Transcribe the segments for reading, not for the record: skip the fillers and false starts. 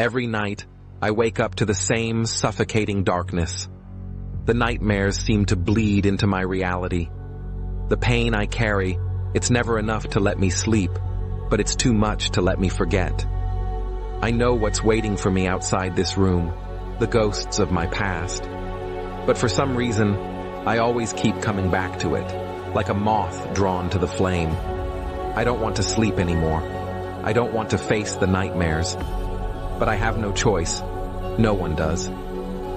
Every night, I wake up to the same suffocating darkness. The nightmares seem to bleed into my reality. The pain I carry, it's never enough to let me sleep, but it's too much to let me forget. I know what's waiting for me outside this room, the ghosts of my past. But for some reason, I always keep coming back to it, like a moth drawn to the flame. I don't want to sleep anymore. I don't want to face the nightmares. But I have no choice. No one does.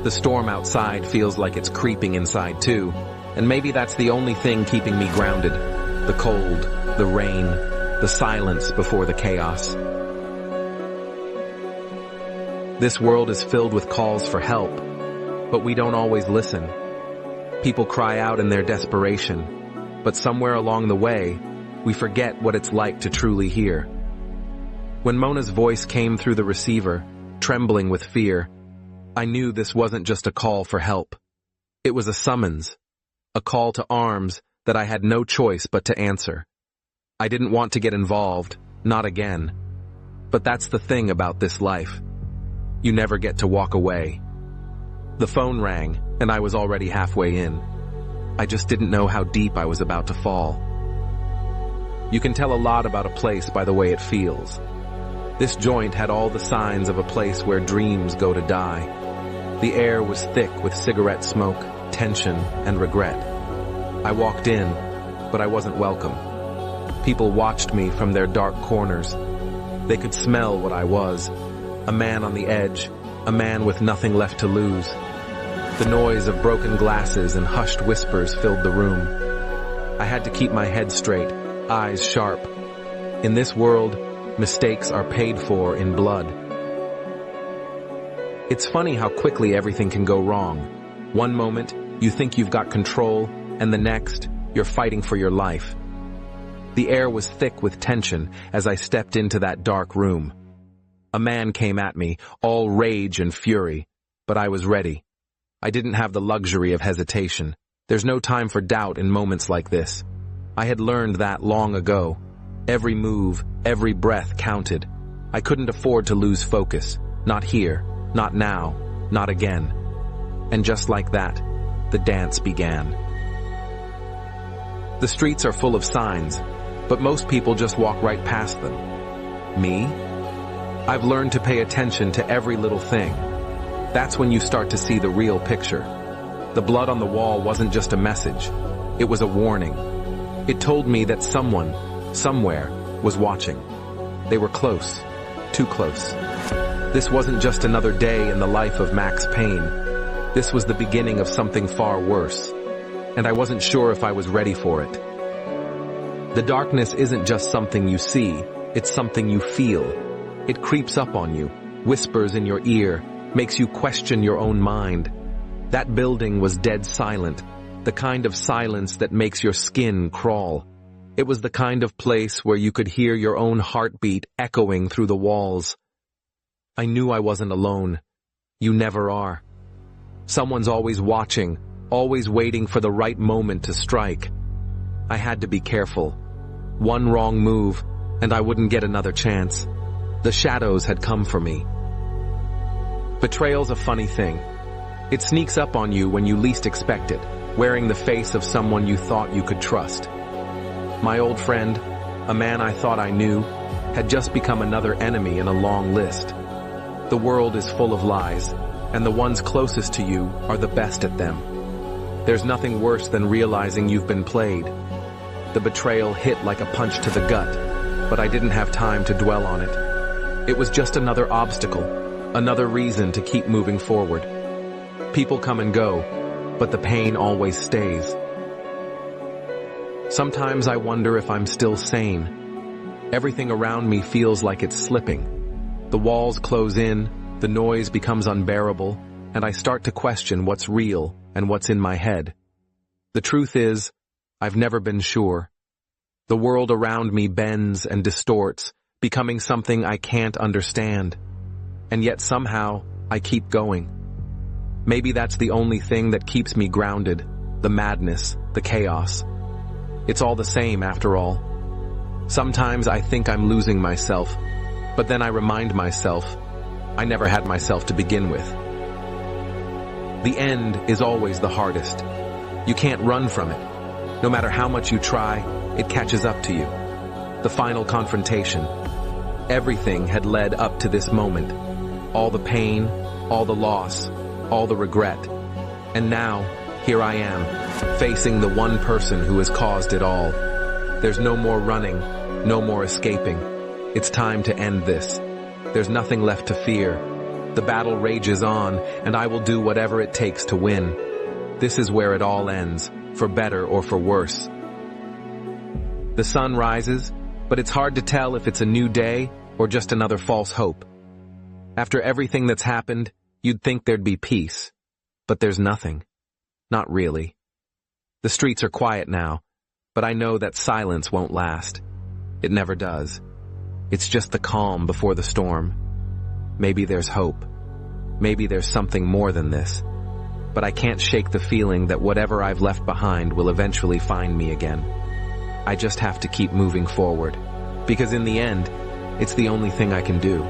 The storm outside feels like it's creeping inside too, and maybe that's the only thing keeping me grounded. The cold, the rain, the silence before the chaos. This world is filled with calls for help, but we don't always listen. People cry out in their desperation, but somewhere along the way, we forget what it's like to truly hear. When Mona's voice came through the receiver, trembling with fear, I knew this wasn't just a call for help. It was a summons, a call to arms that I had no choice but to answer. I didn't want to get involved, not again. But that's the thing about this life. You never get to walk away. The phone rang, and I was already halfway in. I just didn't know how deep I was about to fall. You can tell a lot about a place by the way it feels. This joint had all the signs of a place where dreams go to die. The air was thick with cigarette smoke, tension, and regret. I walked in, but I wasn't welcome. People watched me from their dark corners. They could smell what I was, a man on the edge, a man with nothing left to lose. The noise of broken glasses and hushed whispers filled the room. I had to keep my head straight, eyes sharp. In this world, mistakes are paid for in blood. It's funny how quickly everything can go wrong. One moment, you think you've got control, and the next, you're fighting for your life. The air was thick with tension as I stepped into that dark room. A man came at me, all rage and fury, but I was ready. I didn't have the luxury of hesitation. There's no time for doubt in moments like this. I had learned that long ago. Every move, every breath counted. I couldn't afford to lose focus. Not here, not now, not again. And just like that, the dance began. The streets are full of signs, but most people just walk right past them. Me? I've learned to pay attention to every little thing. That's when you start to see the real picture. The blood on the wall wasn't just a message. It was a warning. It told me that someone, somewhere, was watching. They were close. Too close. This wasn't just another day in the life of Max Payne. This was the beginning of something far worse. And I wasn't sure if I was ready for it. The darkness isn't just something you see, it's something you feel. It creeps up on you, whispers in your ear, makes you question your own mind. That building was dead silent, the kind of silence that makes your skin crawl. It was the kind of place where you could hear your own heartbeat echoing through the walls. I knew I wasn't alone. You never are. Someone's always watching, always waiting for the right moment to strike. I had to be careful. One wrong move, and I wouldn't get another chance. The shadows had come for me. Betrayal's a funny thing. It sneaks up on you when you least expect it, wearing the face of someone you thought you could trust. My old friend, a man I thought I knew, had just become another enemy in a long list. The world is full of lies, and the ones closest to you are the best at them. There's nothing worse than realizing you've been played. The betrayal hit like a punch to the gut, but I didn't have time to dwell on it. It was just another obstacle, another reason to keep moving forward. People come and go, but the pain always stays. Sometimes I wonder if I'm still sane. Everything around me feels like it's slipping. The walls close in, the noise becomes unbearable, and I start to question what's real and what's in my head. The truth is, I've never been sure. The world around me bends and distorts, becoming something I can't understand. And yet somehow, I keep going. Maybe that's the only thing that keeps me grounded, the madness, the chaos. It's all the same after all. Sometimes I think I'm losing myself, but then I remind myself, I never had myself to begin with. The end is always the hardest. You can't run from it. No matter how much you try, it catches up to you. The final confrontation. Everything had led up to this moment. All the pain, all the loss, all the regret. And now, here I am, facing the one person who has caused it all. There's no more running, no more escaping. It's time to end this. There's nothing left to fear. The battle rages on, and I will do whatever it takes to win. This is where it all ends, for better or for worse. The sun rises, but it's hard to tell if it's a new day or just another false hope. After everything that's happened, you'd think there'd be peace. But there's nothing. Not really. The streets are quiet now, but I know that silence won't last. It never does. It's just the calm before the storm. Maybe there's hope. Maybe there's something more than this. But I can't shake the feeling that whatever I've left behind will eventually find me again. I just have to keep moving forward. Because in the end, it's the only thing I can do.